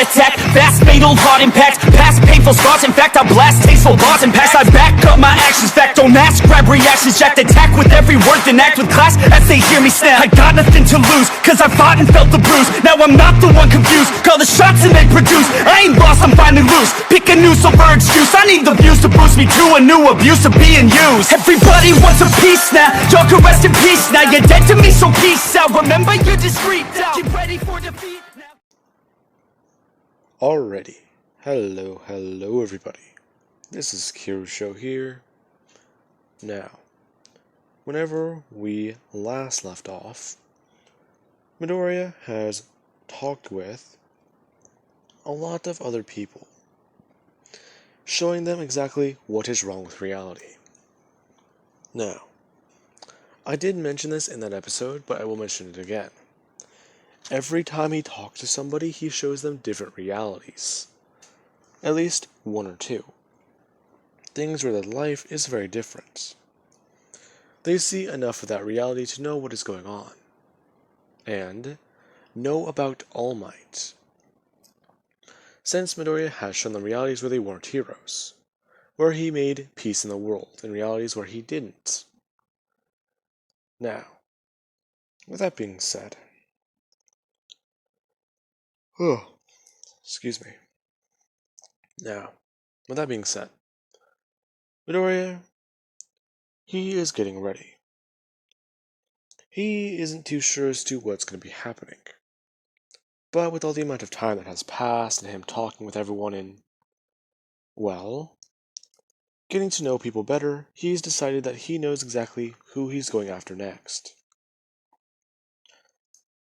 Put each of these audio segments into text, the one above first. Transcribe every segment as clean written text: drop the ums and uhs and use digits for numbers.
heart attack, fast fatal heart impact, past painful scars. In fact, I blast tasteful bars and packs. I back up my actions, fact, don't ask, grab reactions, jacked, attack with every word, then act with class as they hear me snap. I got nothing to lose, cause I fought and felt the bruise. Now I'm not the one confused, call the shots and they produce. I ain't lost, I'm finally loose, pick a new silver excuse. I need the views to boost me to a new abuse of being used. Everybody wants a piece now, y'all can rest in peace now. You're dead to me, so peace out. Remember you're discreet now, get ready for defeat now. Alrighty, hello everybody, this is Show here. Now, whenever we last left off, Midoriya has talked with a lot of other people, showing them exactly what is wrong with reality. Now, I did mention this in that episode, but I will mention it again. Every time he talks to somebody, he shows them different realities. At least one or two. Things where their life is very different. They see enough of that reality to know what is going on. And know about All Might. Since Midoriya has shown them realities where they weren't heroes. Where he made peace in the world, and realities where he didn't. Now, with that being said, excuse me. Now, with that being said, Midoriya, he is getting ready. He isn't too sure as to what's going to be happening. But with all the amount of time that has passed and him talking with everyone and, well, getting to know people better, he's decided that he knows exactly who he's going after next.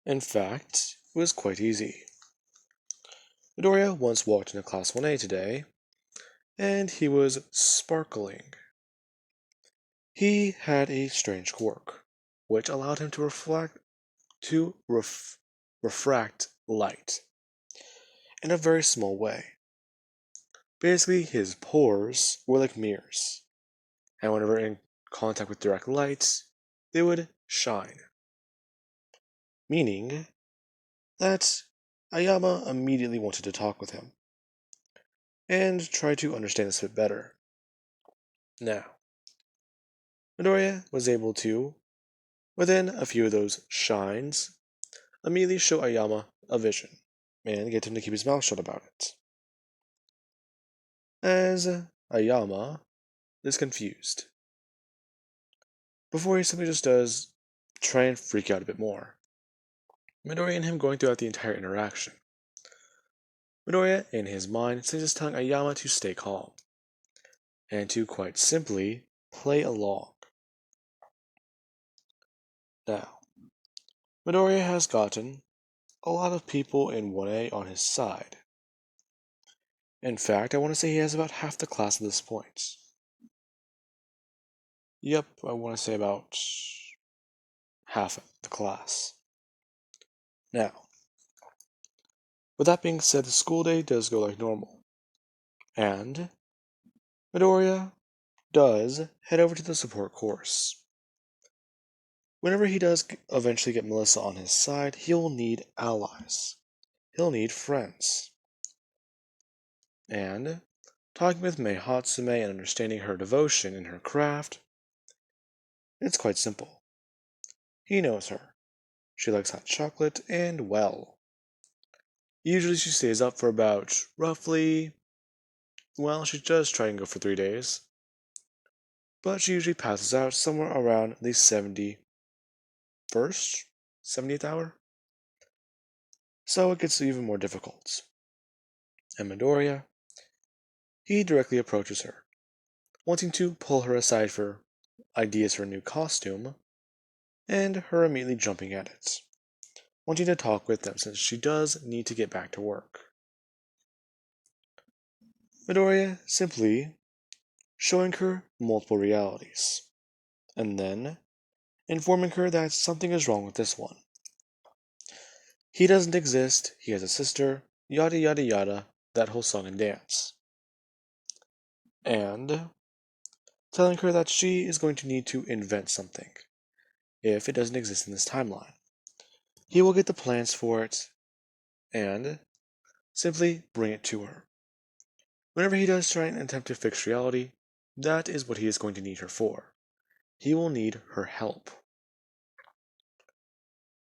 In fact, it was quite easy. Midoriya once walked into Class 1A today, and he was sparkling. He had a strange quirk, which allowed him to refract light in a very small way. Basically, his pores were like mirrors, and whenever in contact with direct light, they would shine. Meaning that Ayama immediately wanted to talk with him, and try to understand this a bit better. Now, Midoriya was able to, within a few of those shines, immediately show Ayama a vision, and get him to keep his mouth shut about it. As Ayama is confused, before he simply just does try and freak out a bit more. Midoriya and him going throughout the entire interaction. Midoriya, in his mind, seems just telling Ayama to stay calm, and to quite simply play along. Now, Midoriya has gotten a lot of people in 1A on his side. In fact, I want to say he has about half the class at this point. Yep, I want to say about half the class. Now, with that being said, the school day does go like normal. And Midoriya does head over to the support course. Whenever he does eventually get Melissa on his side, he'll need allies. He'll need friends. And talking with Mei Hatsume and understanding her devotion in her craft, it's quite simple. He knows her. She likes hot chocolate, and well, usually she stays up for about roughly, well, she does try and go for 3 days, but she usually passes out somewhere around the 70th hour. So it gets even more difficult. And Midoriya, he directly approaches her, wanting to pull her aside for ideas for a new costume, and her immediately jumping at it, wanting to talk with them since she does need to get back to work. Midoriya simply showing her multiple realities, and then informing her that something is wrong with this one. He doesn't exist, he has a sister, yada yada yada, that whole song and dance. And telling her that she is going to need to invent something, if it doesn't exist in this timeline. He will get the plans for it, and simply bring it to her. Whenever he does try and attempt to fix reality, that is what he is going to need her for. He will need her help.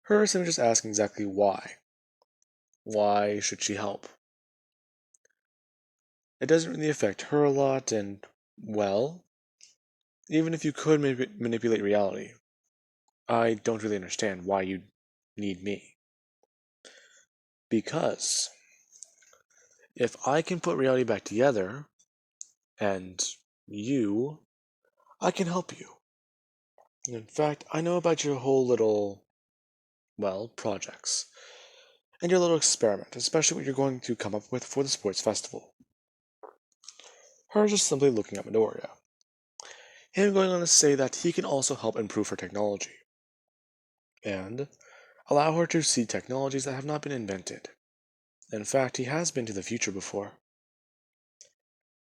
Her simply just asking exactly why. Why should she help? It doesn't really affect her a lot, and, well, even if you could manipulate reality, I don't really understand why you need me. Because if I can put reality back together, and I can help you. In fact, I know about your whole little, well, projects, and your little experiment, especially what you're going to come up with for the sports festival. Her just simply looking at Midoriya. Him going on to say that he can also help improve her technology, and allow her to see technologies that have not been invented. In fact, he has been to the future before.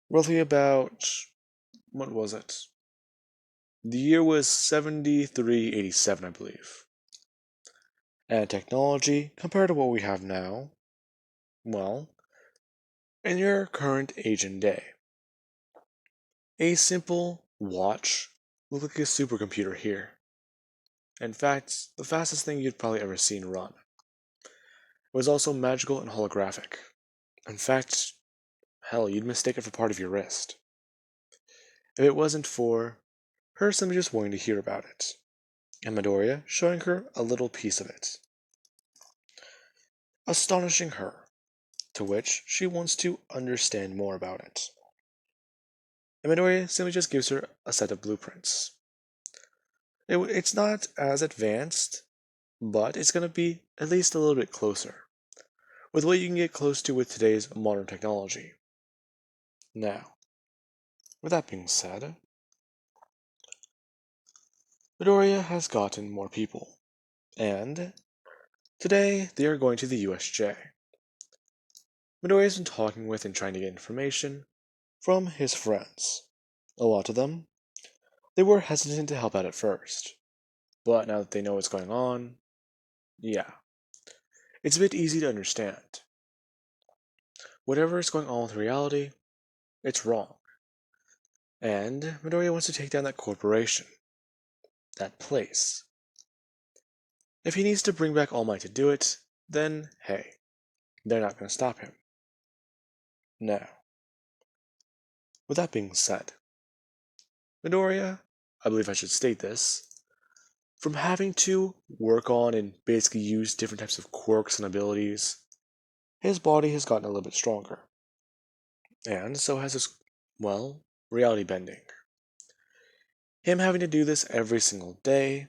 Roughly about, what was it? The year was 7387, I believe. And technology, compared to what we have now, well, in your current age and day, a simple watch looked like a supercomputer here. In fact, the fastest thing you'd probably ever seen run. It was also magical and holographic. In fact, hell, you'd mistake it for part of your wrist. If it wasn't for her simply just wanting to hear about it, and Midoriya showing her a little piece of it, astonishing her, to which she wants to understand more about it. And Midoriya simply just gives her a set of blueprints. It's not as advanced, but it's going to be at least a little bit closer, with what you can get close to with today's modern technology. Now, with that being said, Midoriya has gotten more people, and today they are going to the USJ. Midoriya has been talking with and trying to get information from his friends. A lot of them, they were hesitant to help out at first, but now that they know what's going on, yeah, it's a bit easy to understand. Whatever is going on with reality, it's wrong. And Midoriya wants to take down that corporation, that place. If he needs to bring back All Might to do it, then hey, they're not going to stop him. Now, with that being said, Midoriya, I believe I should state this, from having to work on and basically use different types of quirks and abilities, his body has gotten a little bit stronger. And so has his, well, reality bending. Him having to do this every single day,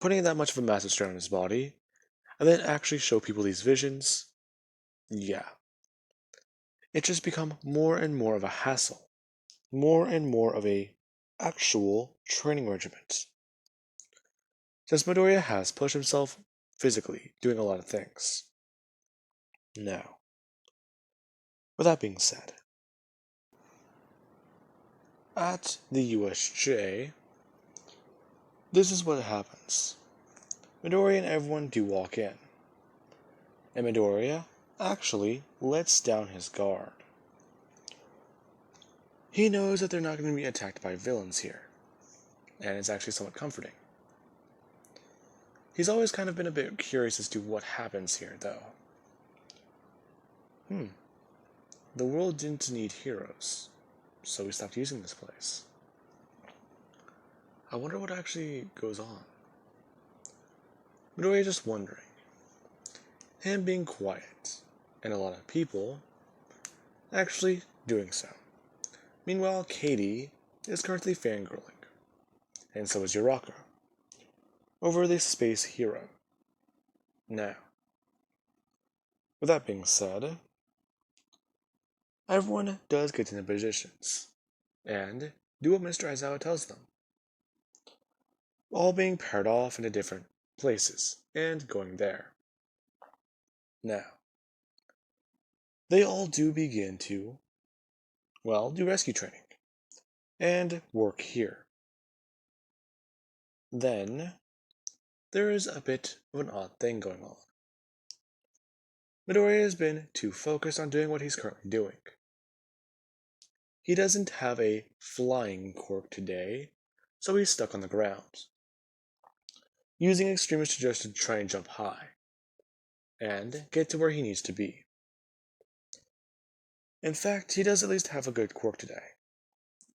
putting that much of a massive strain on his body, and then actually show people these visions, yeah. It's just become more and more of a hassle, more and more of a actual training regiment. Since Midoriya has pushed himself physically, doing a lot of things. Now, with that being said, at the USJ, this is what happens. Midoriya and everyone do walk in, and Midoriya actually lets down his guard. He knows that they're not going to be attacked by villains here, and it's actually somewhat comforting. He's always kind of been a bit curious as to what happens here, though. The world didn't need heroes, so we stopped using this place. I wonder what actually goes on. Midoriya just wondering. Him being quiet, and a lot of people actually doing so. Meanwhile, Katie is currently fangirling, and so is Yuraka, over this space hero. Now, with that being said, everyone does get into positions, and do what Mr. Aizawa tells them. All being paired off into different places, and going there. Now, they all do begin to, well, do rescue training, and work here. Then, there is a bit of an odd thing going on. Midoriya has been too focused on doing what he's currently doing. He doesn't have a flying quirk today, so he's stuck on the ground, using extreme suggestion to try and jump high, and get to where he needs to be. In fact, he does at least have a good quirk today.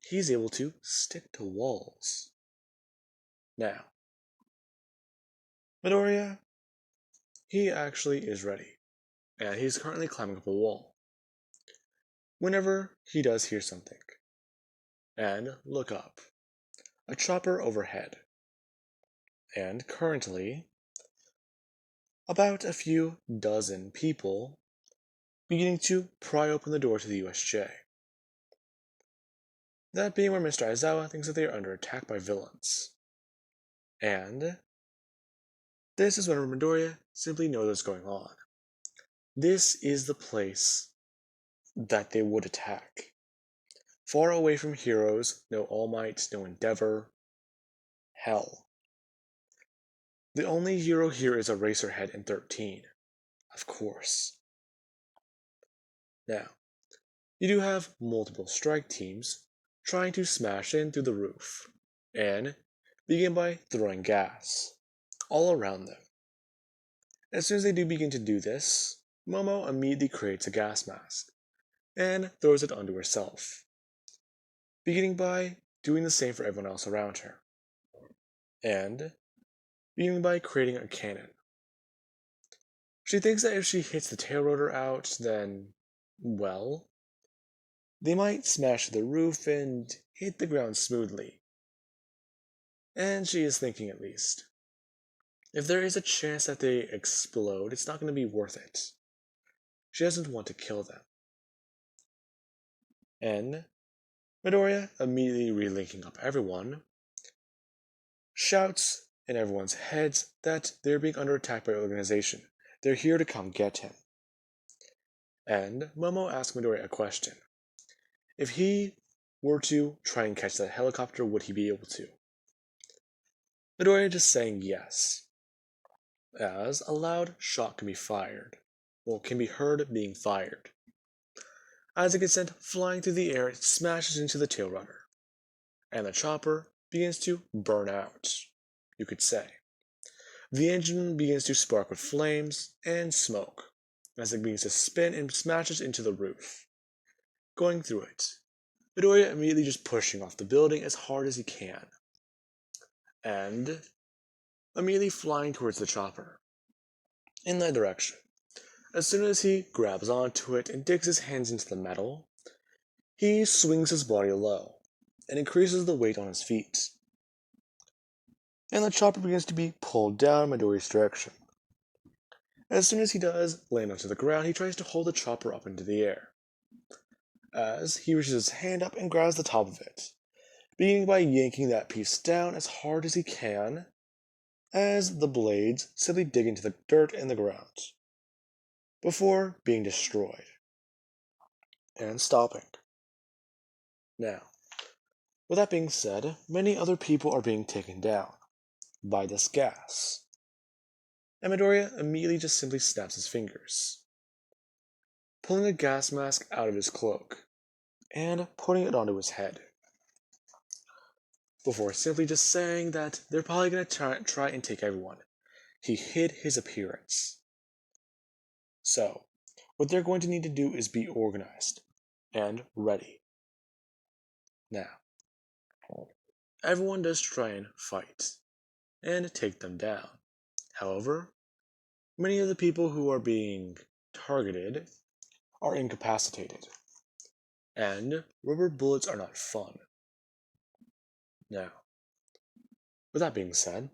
He's able to stick to walls. Now, Midoriya, he actually is ready, and he's currently climbing up a wall. Whenever he does hear something, and look up, a chopper overhead, and currently, about a few dozen people beginning to pry open the door to the USJ. That being where Mr. Aizawa thinks that they are under attack by villains. And this is when Midoriya simply knows what's going on. This is the place that they would attack. Far away from heroes, no All Might, no Endeavor. Hell. The only hero here is Eraserhead in 13. Of course. Now, you do have multiple strike teams trying to smash in through the roof, and begin by throwing gas all around them. As soon as they do begin to do this, Momo immediately creates a gas mask and throws it onto herself, beginning by doing the same for everyone else around her, and beginning by creating a cannon. She thinks that if she hits the tail rotor out, then, well, they might smash the roof and hit the ground smoothly. And she is thinking, at least, if there is a chance that they explode, it's not going to be worth it. She doesn't want to kill them. And Midoriya, immediately relinking up everyone, shouts in everyone's heads that they're being under attack by the organization. They're here to come get him. And Momo asks Midoriya a question. If he were to try and catch that helicopter, would he be able to? Midoriya just saying yes, as a loud shot can be fired. Well, can be heard being fired. As it gets sent flying through the air, it smashes into the tail rudder, and the chopper begins to burn out, you could say. The engine begins to spark with flames and smoke, as it begins to spin and smashes into the roof. Going through it, Midoriya immediately just pushing off the building as hard as he can, and immediately flying towards the chopper, in that direction. As soon as he grabs onto it and digs his hands into the metal, he swings his body low and increases the weight on his feet. And the chopper begins to be pulled down Midoriya's direction. As soon as he does land onto the ground, he tries to hold the chopper up into the air, as he reaches his hand up and grabs the top of it, beginning by yanking that piece down as hard as he can, as the blades simply dig into the dirt and the ground, before being destroyed and stopping. Now, with that being said, many other people are being taken down by this gas, and Midoriya immediately just simply snaps his fingers, pulling a gas mask out of his cloak and putting it onto his head, before simply just saying that they're probably going to try and take everyone. He hid his appearance. So, what they're going to need to do is be organized and ready. Now, everyone does try and fight and take them down. However, many of the people who are being targeted are incapacitated, and rubber bullets are not fun. Now, with that being said,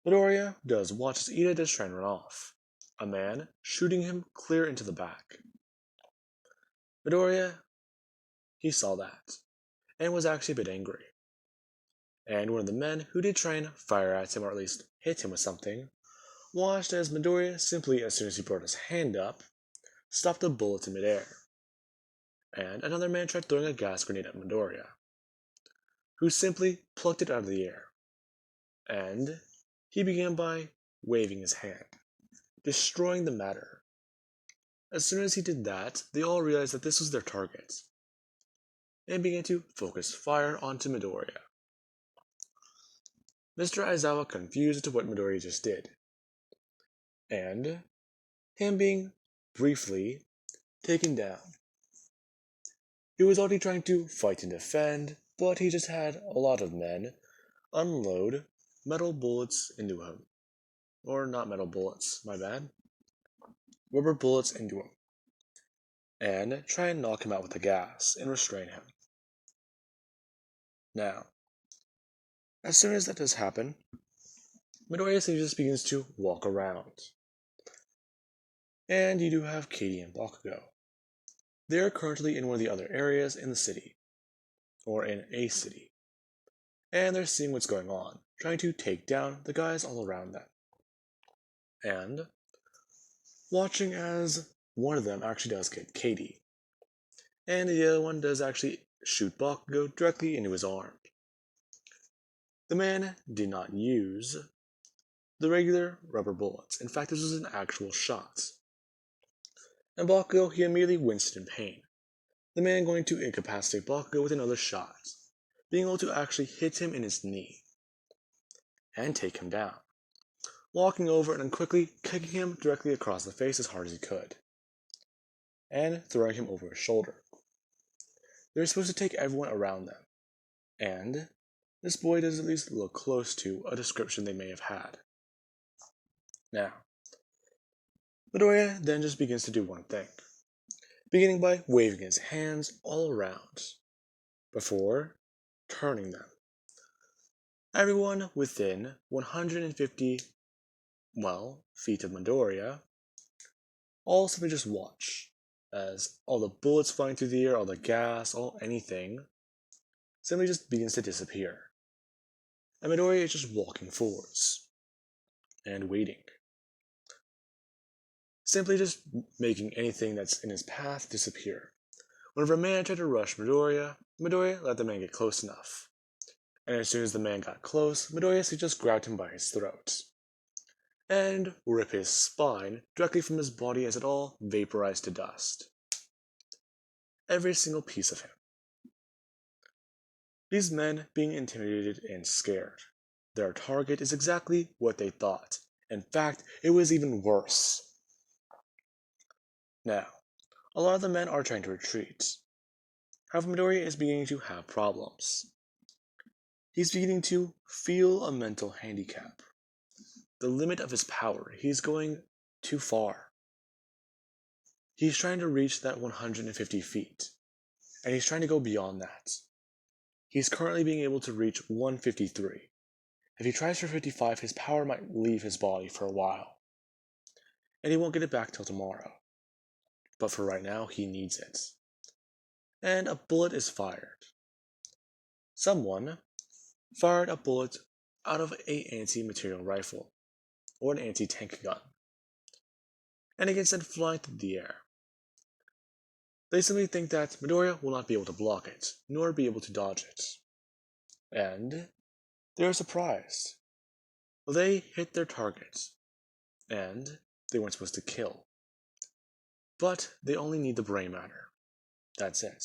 Midoriya does watch as Ida does try and run off, a man shooting him clear into the back. Midoriya, he saw that, and was actually a bit angry. And one of the men who did try and fire at him, or at least hit him with something, watched as Midoriya simply, as soon as he brought his hand up, stopped the bullet in midair. And another man tried throwing a gas grenade at Midoriya, who simply plucked it out of the air. And he began by waving his hand, destroying the matter As soon as he did that, they all realized that this was their target, and began to focus fire onto Midoriya. Mr. Aizawa confused as to what Midoriya just did, and him being briefly taken down. He was already trying to fight and defend, but he just had a lot of men unload metal bullets into him. Or not metal bullets, my bad. Rubber bullets into him. And try and knock him out with the gas and restrain him. Now, as soon as that does happen, Midoriya just begins to walk around. And you do have Katie and Bakugo. They are currently in one of the other areas in the city, or in a city, and they're seeing what's going on, trying to take down the guys all around them. And watching as one of them actually does get Katie, and the other one does actually shoot Bakugo directly into his arm. The man did not use the regular rubber bullets. In fact, this was an actual shot. And Bakugo, he immediately winced in pain. The man going to incapacitate Bakugo with another shot, being able to actually hit him in his knee and take him down, walking over and then quickly kicking him directly across the face as hard as he could, and throwing him over his shoulder. They're supposed to take everyone around them, and this boy does at least look close to a description they may have had. Now, Midoriya then just begins to do one thing, beginning by waving his hands all around, before turning them. Everyone within 150, feet of Midoriya all simply just watch, as all the bullets flying through the air, all the gas, all anything, simply just begins to disappear. And Midoriya is just walking forwards, and waiting. Simply just making anything that's in his path disappear. Whenever a man tried to rush Midoriya, Midoriya let the man get close enough. And as soon as the man got close, Midoriya just grabbed him by his throat, and rip his spine directly from his body as it all vaporized to dust. Every single piece of him. These men being intimidated and scared. Their target is exactly what they thought. In fact, it was even worse. Now, a lot of the men are trying to retreat. However, Midoriya is beginning to have problems. He's beginning to feel a mental handicap. The limit of his power. He's going too far. He's trying to reach that 150 feet, and he's trying to go beyond that. He's currently being able to reach 153. If he tries for 55, his power might leave his body for a while, and he won't get it back till tomorrow. But for right now, he needs it. And a bullet is fired. Someone fired a bullet out of an anti-material rifle, or an anti-tank gun, and it gets sent flying through the air. They simply think that Midoriya will not be able to block it, nor be able to dodge it. And they are surprised. They hit their target, and they weren't supposed to kill. But they only need the brain matter. That's it.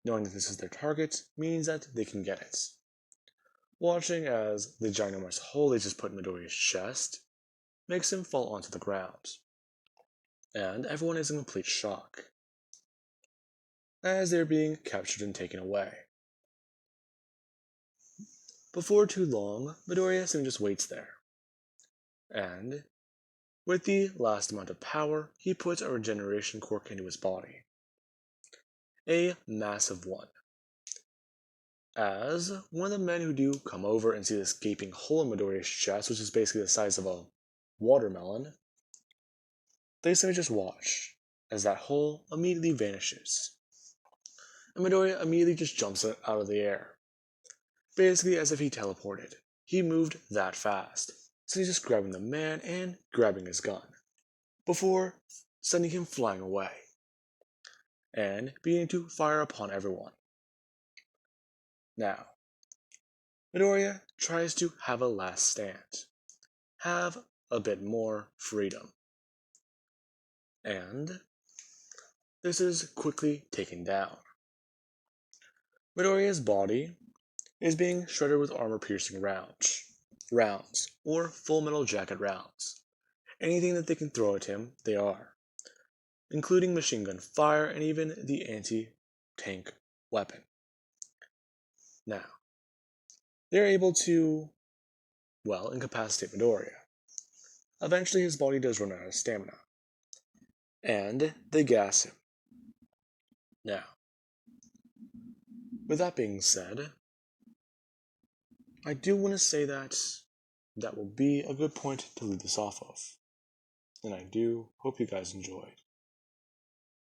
Knowing that this is their target means that they can get it. Watching as the ginormous hole they just put in Midoriya's chest makes him fall onto the ground. And everyone is in complete shock, as they're being captured and taken away. Before too long, Midoriya soon just waits there. And with the last amount of power, he puts a regeneration quirk into his body. A massive one. As one of the men who do come over and see this gaping hole in Midoriya's chest, which is basically the size of a watermelon, they simply just watch as that hole immediately vanishes. And Midoriya immediately just jumps out of the air, basically as if he teleported. He moved that fast, so he's just grabbing the man and grabbing his gun, before sending him flying away, and beginning to fire upon everyone. Now, Midoriya tries to have a last stand, have a bit more freedom. And this is quickly taken down. Midoriya's body is being shredded with armor-piercing rounds, or full metal jacket rounds. Anything that they can throw at him, they are, including machine gun fire and even the anti-tank weapon. Now, they're able to, well, incapacitate Midoriya. Eventually his body does run out of stamina, and they gas him. Now, with that being said, I do want to say that that will be a good point to leave this off of. And I do hope you guys enjoyed.